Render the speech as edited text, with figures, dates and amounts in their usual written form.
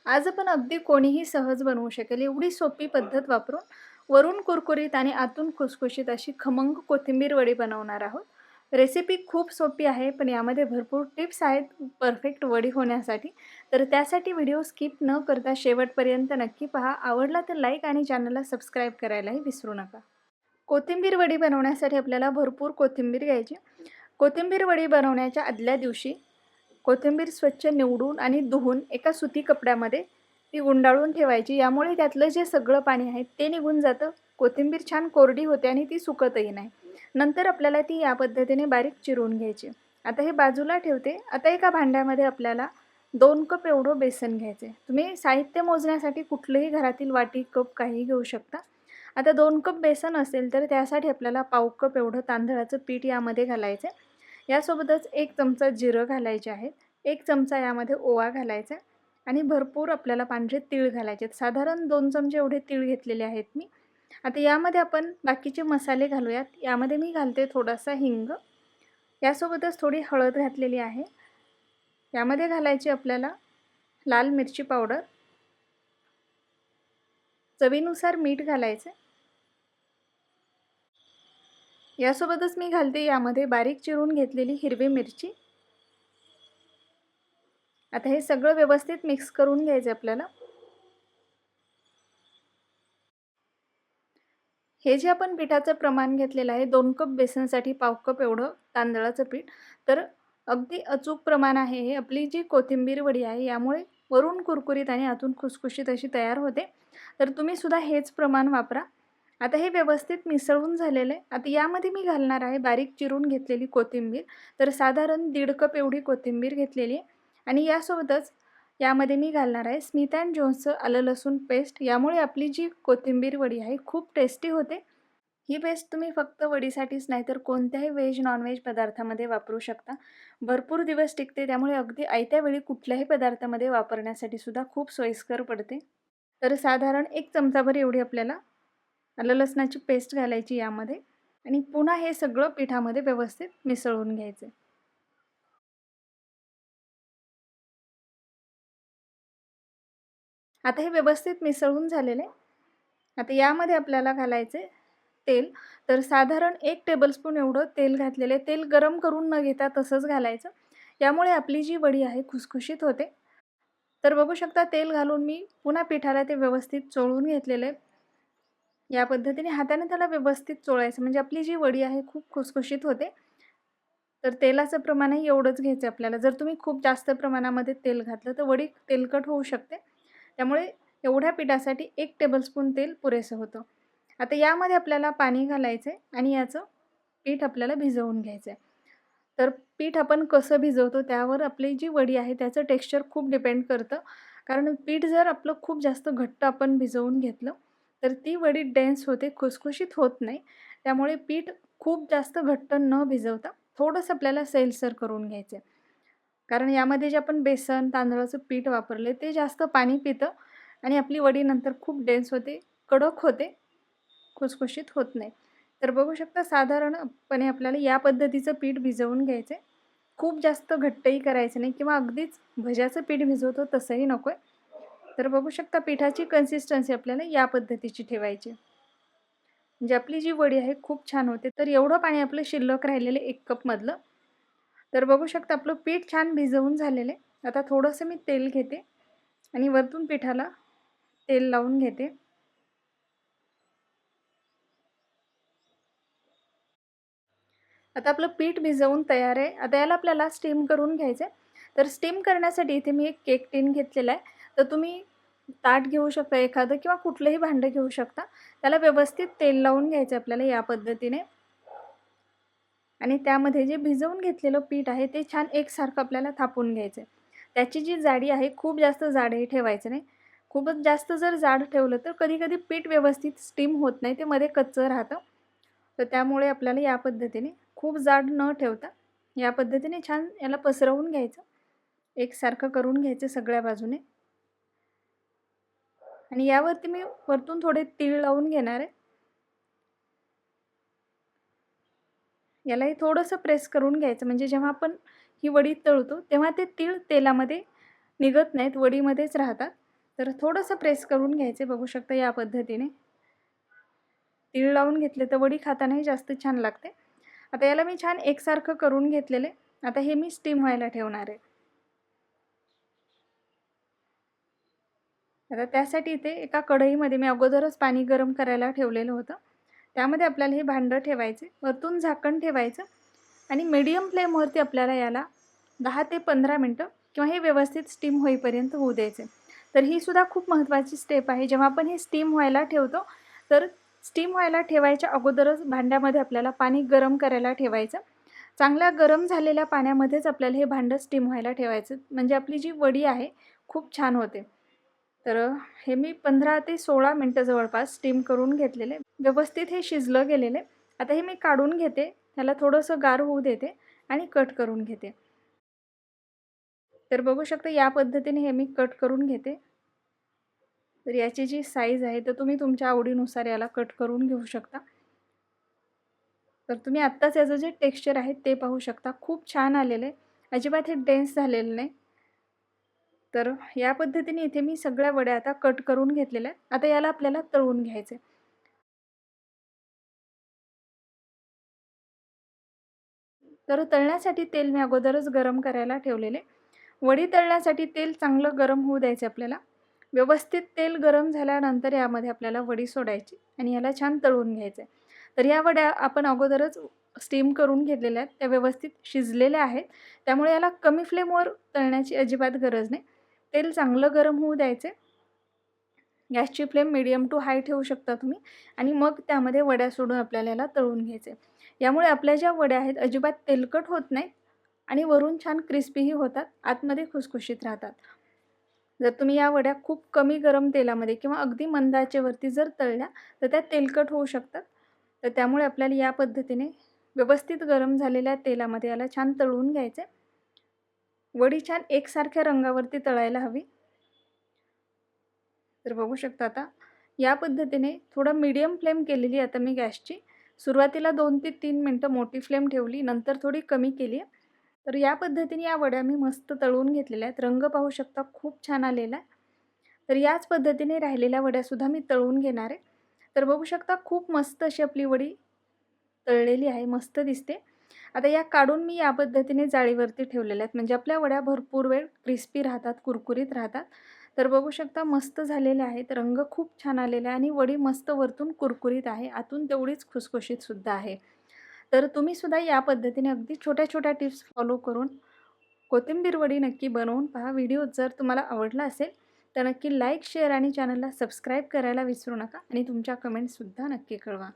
आज आपण अगदी कोणीही सहज बनवू शकेल एवढी सोपी पद्धत वापरून वरून कुरकुरीत आणि आतून खुसखुशीत अशी खमंग कोथिंबीर वडी बनवणार आहोत. रेसिपी खूप सोपी आहे, पण यामध्ये भरपूर टिप्स आहेत परफेक्ट वडी होण्यासाठी. तर त्यासाठी व्हिडिओ स्किप न करता शेवटपर्यंत नक्की पहा. आवडला तर लाईक आणि चॅनलला सबस्क्राईब करायलाही विसरू नका. कोथिंबीर वडी बनवण्यासाठी आपल्याला भरपूर कोथिंबीर घ्यायची. कोथिंबीर वडी बनवण्याच्या आदल्या दिवशी कोथिंबीर स्वच्छ निवडून आणि धुवून एका सुती कपड्यामध्ये ती गुंडाळून ठेवायची. यामुळे त्यातलं जे सगळं पाणी आहे ते निघून जातं. कोथिंबीर छान कोरडी होते आणि ती सुकतही नाही. नंतर आपल्याला ती या पद्धतीने बारीक चिरून घ्यायची. आता हे बाजूला ठेवते. आता एका भांड्यामध्ये आपल्याला 2 कप एवढं बेसन घ्यायचे. तुम्ही साहित्य मोजण्यासाठी कुठलंही घरातील वाटी, कप काहीही घेऊ शकता. आता 2 कप बेसन असेल तर त्यासाठी आपल्याला पाव कप एवढं तांदळाचं पीठ यामध्ये घालायचं. यासोबतच 1 चमचा जिरं घालायचे आहेत. 1 चमचा यामध्ये ओवा घालायचा आणि भरपूर आपल्याला पांढरे तीळ घालायचे आहेत. साधारण 2 चमचे एवढे तीळ घेतलेले आहेत मी. आता यामध्ये आपण बाकीचे मसाले घालूयात. यामध्ये मी घालते थोडासा हिंग. यासोबतच थोडी हळद घातलेली आहे. यामध्ये घालायची आपल्याला लाल मिरची पावडर. चवीनुसार मीठ घालायचं. यासोबतच मी घालते यामध्ये बारीक चिरून घेतलेली हिरवी मिरची. आता हे सगळं व्यवस्थित मिक्स करून घ्यायचं आपल्याला. हे जे आपण पिठाचं प्रमाण घेतलेलं आहे 2 कप बेसनसाठी पाव कप एवढं तांदळाचं पीठ. तर अगदी अचूक प्रमाण आहे हे. आपली जी कोथिंबीर वडी आहे यामुळे वरून कुरकुरीत आणि आतून खुसखुशीत अशी तयार होते. तर तुम्ही सुद्धा हेच प्रमाण वापरा. आता हे व्यवस्थित मिसळून झालेलं आहे. आता यामध्ये मी घालणार आहे बारीक चिरून घेतलेली कोथिंबीर. तर साधारण 1.5 कप एवढी कोथिंबीर घेतलेली आहे आणि यासोबतच यामध्ये मी घालणार आहे स्मिथ अँड जोन्सचं आलं लसूण पेस्ट. यामुळे आपली जी कोथिंबीर वडी आहे खूप टेस्टी होते. ही पेस्ट तुम्ही फक्त वडीसाठीच नाही तर कोणत्याही व्हेज नॉन-व्हेज पदार्थामध्ये वापरू शकता. भरपूर दिवस टिकते, त्यामुळे अगदी आयत्या वेळी कुठल्याही पदार्थामध्ये वापरण्यासाठी सुद्धा खूप सोयीस्कर पडते. तर साधारण 1 चमचाभर एवढी आपल्याला आलं लसणाची पेस्ट घालायची यामध्ये आणि पुन्हा हे सगळं पिठामध्ये व्यवस्थित मिसळून घ्यायचं. आता हे व्यवस्थित मिसळून झालेलं आहे. आता यामध्ये आपल्याला घालायचे तेल. तर साधारण 1 टेबलस्पून एवढं तेल घातलेलं आहे. तेल गरम करून न घेता तसंच घालायचं. यामुळे आपली जी वडी आहे खुसखुशीत होते. तर बघू शकता तेल घालून मी पुन्हा पिठाला ते व्यवस्थित चोळून घेतलेलं आहे. या पद्धतीने हाताने त्याला व्यवस्थित चोळायचं म्हणजे आपली जी वडी आहे खूप खुसखुशीत होते. तर तेलाचं प्रमाणही एवढंच घ्यायचं आपल्याला. जर तुम्ही खूप जास्त प्रमाणामध्ये तेल घातलं तर वडी तेलकट होऊ शकते. त्यामुळे एवढ्या पिठासाठी 1 टेबलस्पून तेल पुरेसं होतं. आता यामध्ये आपल्याला पाणी घालायचं आहे आणि याचं पीठ आपल्याला भिजवून घ्यायचं आहे. तर पीठ आपण कसं भिजवतो त्यावर आपली जी वडी आहे त्याचं टेक्स्चर खूप डिपेंड करतं. कारण पीठ जर आपलं खूप जास्त घट्ट आपण भिजवून घेतलं, तर ती वडी डेन्स होते, खुसखुशीत होत नाही. त्यामुळे पीठ खूप जास्त घट्ट न भिजवता थोडंसं आपल्याला सैलसर करून घ्यायचं आहे. कारण यामध्ये जे आपण बेसन, तांदळाचं पीठ वापरले ते जास्त पाणी पितं आणि आपली वडी नंतर खूप डेन्स होते, कडक होते, खुसखुशीत होत नाही. तर बघू शकता साधारणपणे आपल्याला या पद्धतीचं पीठ भिजवून घ्यायचं आहे. खूप जास्त घट्टही करायचं नाही किंवा अगदीच भज्याचं पीठ भिजवतो तसंही नको आहे. तर बघू शकता पिठाची कन्सिस्टन्सी आपल्याला या पद्धतीची ठेवायची. म्हणजे आपली जी वडी आहे खूप छान होते. तर एवढं पाणी आपलं शिल्लक राहिलेलं 1 कपमधलं. तर बघू शकता आपलं पीठ छान भिजवून झालेलं आहे. आता थोडंसं मी तेल घेते आणि वरतून पिठाला तेल लावून घेते. आता आपलं पीठ भिजवून तयार आहे. आता याला आपल्याला स्टीम करून घ्यायचं आहे. तर स्टीम करण्यासाठी इथे मी एक केक टिन घेतलेला आहे. तर तुम्ही ताट घेऊ शकता एखादं किंवा कुठलंही भांडं घेऊ शकता. त्याला व्यवस्थित तेल लावून घ्यायचं आपल्याला या पद्धतीने आणि त्यामध्ये जे भिजवून घेतलेलं पीठ आहे ते छान एकसारखं आपल्याला थापून घ्यायचं आहे. त्याची जी जाडी आहे खूप जास्त जाडही ठेवायचं नाही. खूपच जास्त जर जाड ठेवलं तर कधी-कधी पीठ व्यवस्थित स्टीम होत नाही. ते मध्ये कच्चं राहतं. तर त्यामुळे आपल्याला या पद्धतीने खूप जाड न ठेवता या पद्धतीने छान याला पसरवून घ्यायचं. एकसारखं करून घ्यायचं सगळ्या बाजूने आणि यावरती मी वरतून थोडे तीळ लावून घेणार आहे. यालाही थोडंसं प्रेस करून घ्यायचं म्हणजे जेव्हा आपण ही वडी तळतो तेव्हा ते तीळ तेलामध्ये निघत नाहीत, वडीमध्येच राहतात. तर थोडंसं प्रेस करून घ्यायचे, बघू शकता या पद्धतीने. तीळ लावून घेतले तर वडी खातानाही जास्त छान लागते. आता याला मी छान एकसारखं करून घेतलेले. आता हे मी स्टीम व्हायला ठेवणार आहे. आता त्यासाठी इथे एका कढईमध्ये मी अगोदरच पाणी गरम करायला ठेवलेलं होतं. त्यामध्ये आपल्याला हे भांडं ठेवायचे, वरतून झाकण ठेवायचं आणि मीडियम फ्लेमवरती आपल्याला याला 10 ते 15 मिनटं किंवा हे व्यवस्थित स्टीम होईपर्यंत होऊ द्यायचे. तर ही सुद्धा खूप महत्त्वाची स्टेप आहे. जेव्हा आपण हे स्टीम व्हायला ठेवतो, तर स्टीम व्हायला ठेवायच्या अगोदरच भांड्यामध्ये आपल्याला पाणी गरम करायला ठेवायचं. चांगल्या गरम झालेल्या पाण्यामध्येच आपल्याला हे भांडं स्टीम व्हायला ठेवायचं, म्हणजे आपली जी वडी आहे खूप छान होते. तर हे मी 15 ते 16 मिनटं जवळपास स्टीम करून घेतलेले. व्यवस्थित हे शिजलं गेलेले. आता हे मी काढून घेते, त्याला थोडंसं गार होऊ देते आणि कट करून घेते. तर बघू शकता या पद्धतीने हे मी कट करून घेते. तर याची जी साईज आहे तर तुम्ही तुमच्या आवडीनुसार याला कट करून घेऊ शकता. तर तुम्ही आत्ताच याचं जे टेक्स्चर आहे ते पाहू शकता, खूप छान आलेलं आहे. अजिबात हे डेन्स झालेलं नाही. तर या पद्धतीने इथे मी सगळ्या वड्या आता कट करून घेतलेल्या आहेत. आता याला आपल्याला तळून घ्यायचे. तर तळण्यासाठी तेल मी अगोदरच गरम करायला ठेवलेले. वडी तळण्यासाठी तेल चांगलं गरम होऊ द्यायचं आपल्याला. व्यवस्थित तेल गरम झाल्यानंतर यामध्ये आपल्याला वडी सोडायची आणि याला छान तळून घ्यायचं. तर या वड्या आपण अगोदरच स्टीम करून घेतलेल्या आहेत. त्या व्यवस्थित शिजलेल्या आहेत. त्यामुळे याला कमी फ्लेमवर तळण्याची अजिबात गरज नाही. तेल चांगलं गरम होऊ द्यायचे. गॅसची फ्लेम मीडियम टू हाय ठेवू शकता तुम्ही आणि मग त्यामध्ये वड्या सोडून आपल्याला याला तळून घ्यायचे. यामुळे आपल्या ज्या वड्या आहेत अजिबात तेलकट होत नाहीत आणि वरून छान क्रिस्पीही होतात, आतमध्ये खुसखुशीत राहतात. जर तुम्ही या वड्या खूप कमी गरम तेलामध्ये किंवा अगदी मंद आचेवरती जर तळल्या तर त्या तेलकट होऊ शकतात. तर त्यामुळे आपल्याला या पद्धतीने व्यवस्थित गरम झालेल्या तेलामध्ये याला छान तळून घ्यायचे. वडी छान एकसारख्या रंगावरती तळायला हवी. तर बघू शकता आता या पद्धतीने थोडं मीडियम फ्लेम केलेली आता मी गॅसची. सुरुवातीला 2 ते 3 मिनटं मोठी फ्लेम ठेवली, नंतर थोडी कमी केली. तर या पद्धतीने या वड्या मी मस्त तळून घेतलेल्या आहेत. रंग पाहू शकता खूप छान आलेला आहे. तर याच पद्धतीने राहिलेल्या वड्यासुद्धा मी तळून घेणार आहे. तर बघू शकता खूप मस्त अशी आपली वडी तळलेली आहे, मस्त दिसते. आता या काढून मी या पद्धतीने जाळीवरती ठेवलेल्या आहेत, म्हणजे आपल्या वड्या भरपूर वेळ क्रिस्पी राहतात, कुरकुरीत राहतात. तर बघू शकता मस्त झालेल्या आहेत, रंग खूप छान आलेला आहे आणि वडी मस्त वरतून कुरकुरीत आहे, आतून तेवढीच खुसखुशीतसुद्धा आहे. तर तुम्हीसुद्धा या पद्धतीने अगदी छोट्या-छोट्या टिप्स फॉलो करून कोथिंबीर वडी नक्की बनवून पहा. व्हिडिओ जर तुम्हाला आवडला असेल तर नक्की लाईक, शेअर आणि चॅनलला सबस्क्राईब करायला विसरू नका आणि तुमच्या कमेंट्ससुद्धा नक्की कळवा.